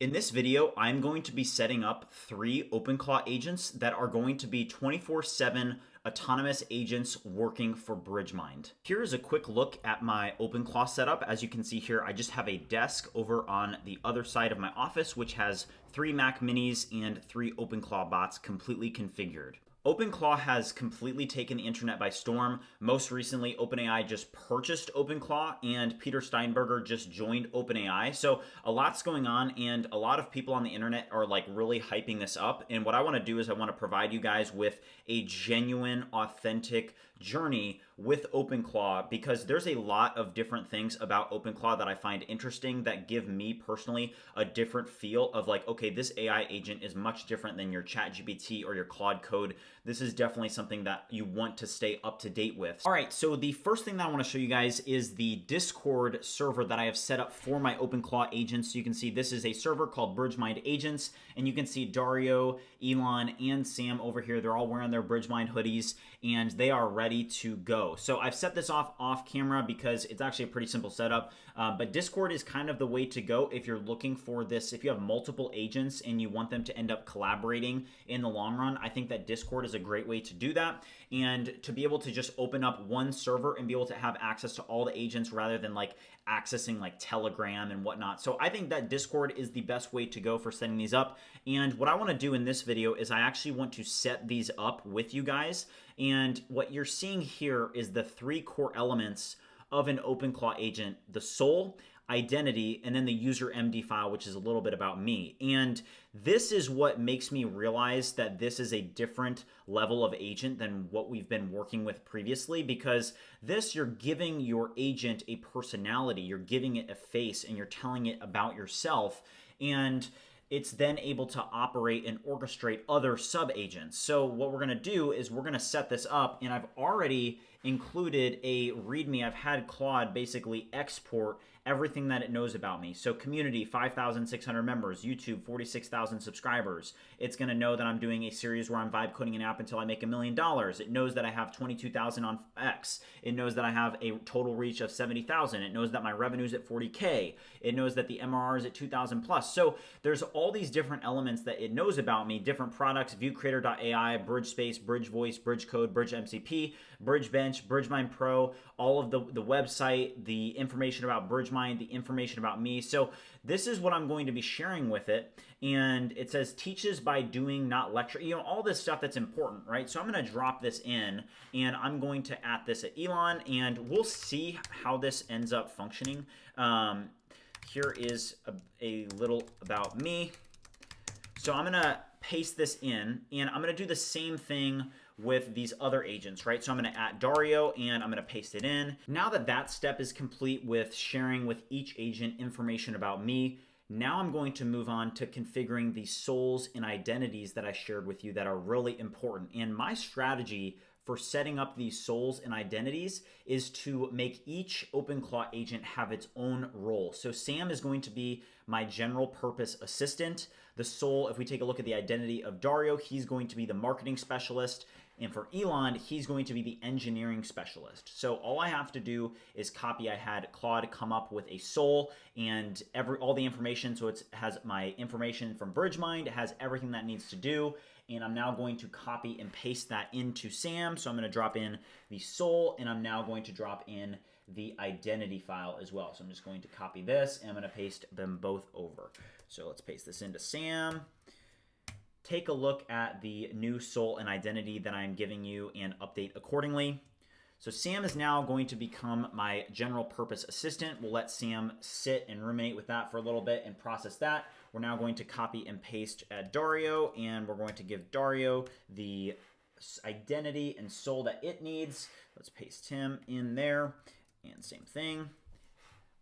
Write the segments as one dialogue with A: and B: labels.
A: In this video, I'm going to be setting up 3 OpenClaw agents that are going to be 24/7 autonomous agents working for BridgeMind. Here is a quick look at my OpenClaw setup. As you can see here, I just have a desk over on the other side of my office, which has 3 Mac Minis and 3 OpenClaw bots completely configured. OpenClaw has completely taken the internet by storm. Most recently, OpenAI just purchased OpenClaw and Peter Steinberger just joined OpenAI. So a lot's going on and a lot of people on the internet are like really hyping this up. And what I want to do is I want to provide you guys with a genuine, authentic journey with OpenClaw, because there's a lot of different things about OpenClaw that I find interesting that give me personally a different feel of like, okay, this AI agent is much different than your ChatGPT or your Claude Code. This is definitely something that you want to stay up to date with. All right, so the first thing that I want to show you guys is the Discord server that I have set up for my OpenClaw agents. So you can see this is a server called BridgeMind Agents, and you can see Dario, Elon, and Sam over here. They're all wearing their BridgeMind hoodies, and they are ready to go. So I've set this off camera because it's actually a pretty simple setup, but Discord is kind of the way to go if you're looking for this. If you have multiple agents and you want them to end up collaborating in the long run, I think that Discord is a great way to do that, and to be able to just open up one server and be able to have access to all the agents rather than like accessing like Telegram and whatnot. So I think that Discord is the best way to go for setting these up. And what I want to do in this video is I actually want to set these up with you guys. And what you're seeing here is the 3 core elements of an OpenClaw agent: the soul, identity, and then the user MD file, which is a little bit about me. And this is what makes me realize that this is a different level of agent than what we've been working with previously, because this, you're giving your agent a personality, you're giving it a face, and you're telling it about yourself. And it's then able to operate and orchestrate other sub-agents. So what we're going to do is we're going to set this up, and I've already included a README. I've had Claude basically export everything that it knows about me. So community, 5,600 members, YouTube, 46,000 subscribers. It's going to know that I'm doing a series where I'm vibe coding an app until I make $1 million. It knows that I have 22,000 on X. It knows that I have a total reach of 70,000. It knows that my revenue is at 40K. It knows that the MRR is at 2,000 plus. So there's all these different elements that it knows about me, different products: ViewCreator.ai, BridgeSpace, BridgeVoice, BridgeCode, BridgeMCP, BridgeBench, BridgeMind Pro, all of the website, the information about BridgeMind, the information about me. So this is what I'm going to be sharing with it. And it says teaches by doing, not lecture. You know, all this stuff that's important, right? So I'm going to drop this in, and I'm going to add this at Elon, and we'll see how this ends up functioning. Here is a little about me. So I'm going to paste this in, and I'm going to do the same thing with these other agents, right? So I'm going to add Dario, and I'm going to paste it in. Now that that step is complete with sharing with each agent information about me, now I'm going to move on to configuring the souls and identities that I shared with you that are really important. And my strategy for setting up these souls and identities is to make each OpenClaw agent have its own role. So Sam is going to be my general purpose assistant. The soul, if we take a look at the identity of Dario, he's going to be the marketing specialist. And for Elon, he's going to be the engineering specialist. So all I have to do is copy. I had Claude come up with a soul and all the information. So it has my information from BridgeMind. It has everything that needs to do. And I'm now going to copy and paste that into Sam. So I'm going to drop in the soul, and I'm now going to drop in the identity file as well. So I'm just going to copy this, and I'm going to paste them both over. So let's paste this into Sam. Take a look at the new soul and identity that I'm giving you and update accordingly. So Sam is now going to become my general purpose assistant. We'll let Sam sit and ruminate with that for a little bit and process that. We're now going to copy and paste at Dario, and we're going to give Dario the identity and soul that it needs. Let's paste him in there, and same thing.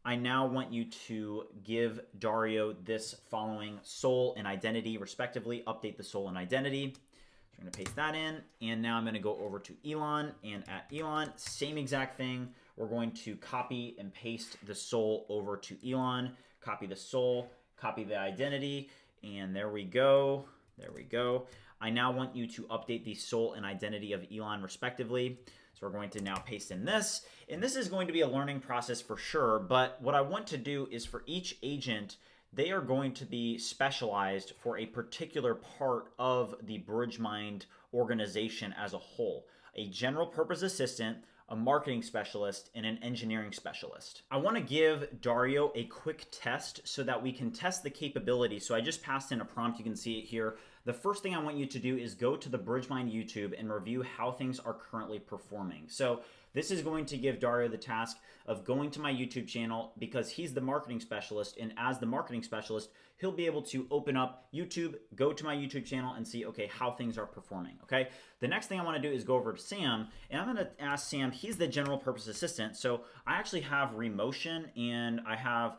A: I now want you to give Dario this following soul and identity respectively. Update the soul and identity. So I'm going to paste that in, and now I'm going to go over to Elon, and at Elon, same exact thing. We're going to copy and paste the soul over to Elon, copy the soul, copy the identity, and there we go. There we go. I now want you to update the soul and identity of Elon respectively. So we're going to now paste in this, and this is going to be a learning process for sure, but what I want to do is for each agent, they are going to be specialized for a particular part of the BridgeMind organization as a whole. A general purpose assistant, a marketing specialist, and an engineering specialist. I want to give Dario a quick test so that we can test the capability. So I just passed in a prompt, you can see it here. The first thing I want you to do is go to the BridgeMind YouTube and review how things are currently performing. So this is going to give Dario the task of going to my YouTube channel because he's the marketing specialist, and as the marketing specialist, he'll be able to open up YouTube, go to my YouTube channel, and see, okay, how things are performing, okay? The next thing I want to do is go over to Sam, and I'm going to ask Sam, he's the general purpose assistant, so I actually have Remotion, and I have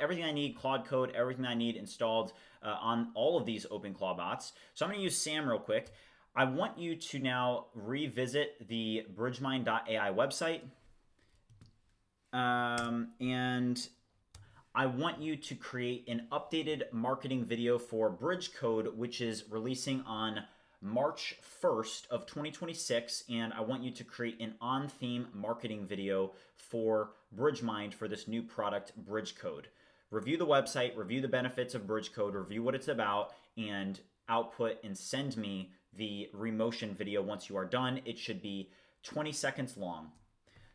A: everything I need, Clawdcode, everything I need installed on all of these OpenClaw bots. So I'm going to use Sam real quick. I want you to now revisit the BridgeMind.ai website, and I want you to create an updated marketing video for BridgeCode, which is releasing on March 1st of 2026, and I want you to create an on-theme marketing video for BridgeMind for this new product, BridgeCode. Review the website, review the benefits of BridgeCode, review what it's about, and output and send me the Remotion video once you are done. It should be 20 seconds long.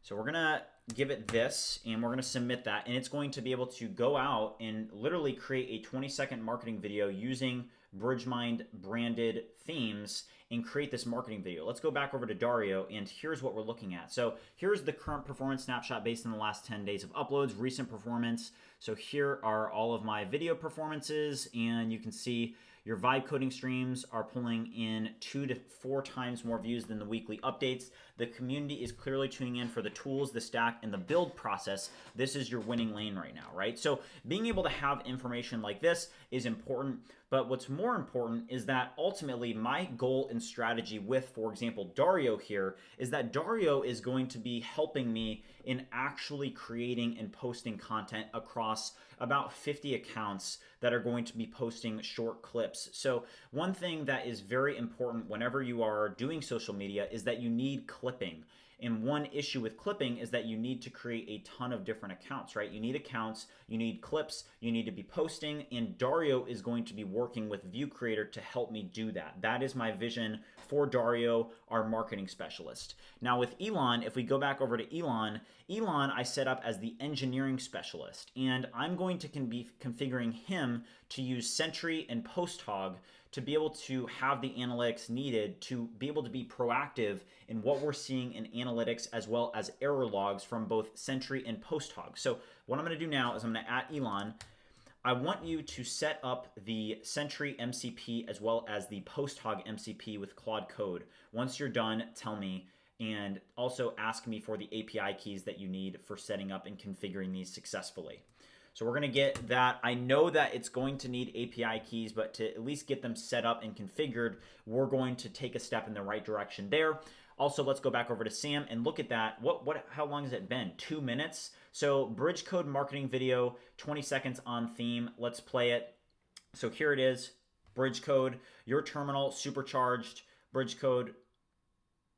A: So we're gonna give it this, and we're gonna submit that, and it's going to be able to go out and literally create a 20-second marketing video using BridgeMind branded themes and create this marketing video. Let's go back over to Dario, and here's what we're looking at. So here's the current performance snapshot based on the last 10 days of uploads, recent performance. So here are all of my video performances, and you can see your vibe coding streams are pulling in 2 to 4 times more views than the weekly updates. The community is clearly tuning in for the tools, the stack, and the build process. This is your winning lane right now, right? So being able to have information like this is important, but what's more important is that ultimately my goal and strategy with, for example, Dario here, is that Dario is going to be helping me in actually creating and posting content across about 50 accounts that are going to be posting short clips. So one thing that is very important whenever you are doing social media is that you need clipping. And one issue with clipping is that you need to create a ton of different accounts, right? You need accounts, you need clips, you need to be posting, and Dario is going to be working with View Creator to help me do that. That is my vision for Dario, our marketing specialist. Now with Elon, if we go back over to Elon I set up as the engineering specialist, and I'm going to be configuring him to use Sentry and PostHog to be able to have the analytics needed to be able to be proactive in what we're seeing in analytics, as well as error logs from both Sentry and PostHog. So what I'm going to do now is I'm going to add Elon. I want you to set up the Sentry MCP as well as the PostHog MCP with Clawdcode. Once you're done, tell me, and also ask me for the API keys that you need for setting up and configuring these successfully. So we're going to get that. I know that it's going to need API keys, but to at least get them set up and configured, we're going to take a step in the right direction there. Also, let's go back over to Sam and look at that. How long has it been? 2 minutes. So BridgeCode marketing video, 20 seconds on theme. Let's play it. So here it is, BridgeCode, your terminal, supercharged, BridgeCode.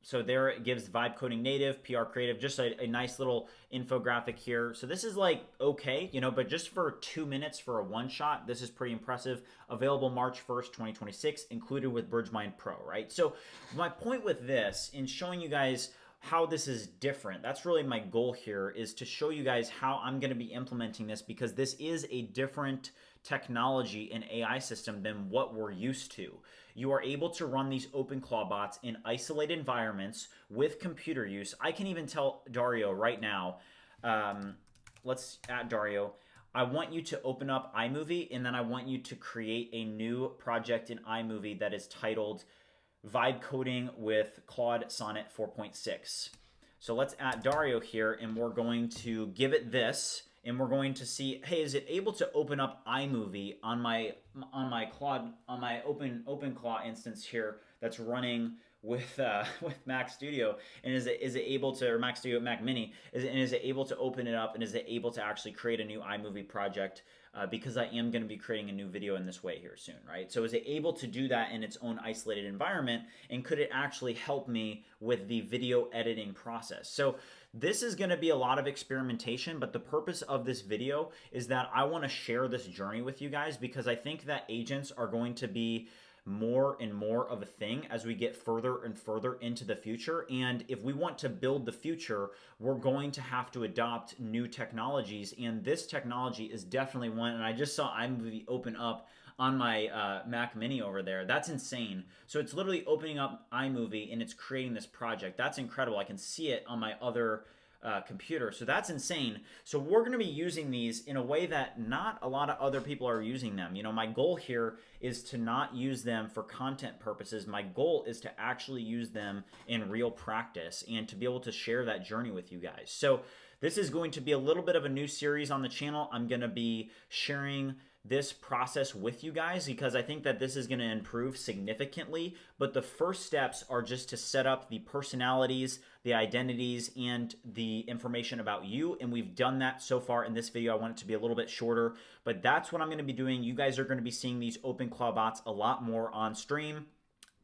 A: So there it gives vibe coding native, PR creative, just a nice little infographic here. So this is like okay, but just for 2 minutes for a one shot, this is pretty impressive. Available March 1st, 2026, included with BridgeMind Pro, right? So my point with this in showing you guys how this is different, that's really my goal here, is to show you guys how I'm going to be implementing this, because this is a different technology and AI system than what we're used to. You are able to run these OpenClaw bots in isolated environments with computer use. I can even tell Dario right now, let's add Dario. I want you to open up iMovie, and then I want you to create a new project in iMovie that is titled Vibe Coding with Claude Sonnet 4.6. So let's add Dario here, and we're going to give it this, and we're going to see, hey, is it able to open up iMovie on my OpenClaw instance here that's running with Mac Studio, and is it able to, or Mac Studio, Mac Mini, is it able to open it up, and is it able to actually create a new iMovie project because I am going to be creating a new video in this way here soon, right? So is it able to do that in its own isolated environment, and could it actually help me with the video editing process? So this is going to be a lot of experimentation, but the purpose of this video is that I want to share this journey with you guys, because I think that agents are going to be more and more of a thing as we get further and further into the future. And if we want to build the future, we're going to have to adopt new technologies. And this technology is definitely one. And I just saw iMovie open up on my Mac Mini over there. That's insane. So it's literally opening up iMovie and it's creating this project. That's incredible. I can see it on my other computer. So that's insane. So we're going to be using these in a way that not a lot of other people are using them. You know, my goal here is to not use them for content purposes. My goal is to actually use them in real practice and to be able to share that journey with you guys. So this is going to be a little bit of a new series on the channel. I'm going to be sharing this process with you guys because I think that this is going to improve significantly. But the first steps are just to set up the personalities, the identities, and the information about you. And we've done that so far in this video. I want it to be a little bit shorter, but that's what I'm going to be doing. You guys are going to be seeing these OpenClaw bots a lot more on stream,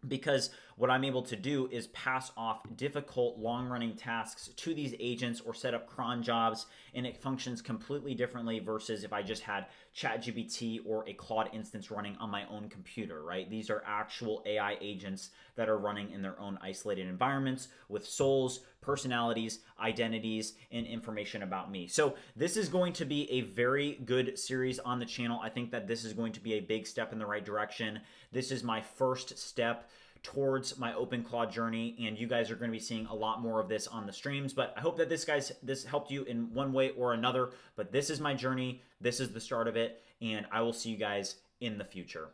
A: because what I'm able to do is pass off difficult long-running tasks to these agents or set up cron jobs, and it functions completely differently versus if I just had ChatGPT or a Claude instance running on my own computer, right? These are actual AI agents that are running in their own isolated environments with souls, personalities, identities, and information about me. So this is going to be a very good series on the channel. I think that this is going to be a big step in the right direction. This is my first step towards my OpenClaw journey, and you guys are going to be seeing a lot more of this on the streams. But I hope that this helped you in one way or another. But this is my journey. This is the start of it, and I will see you guys in the future.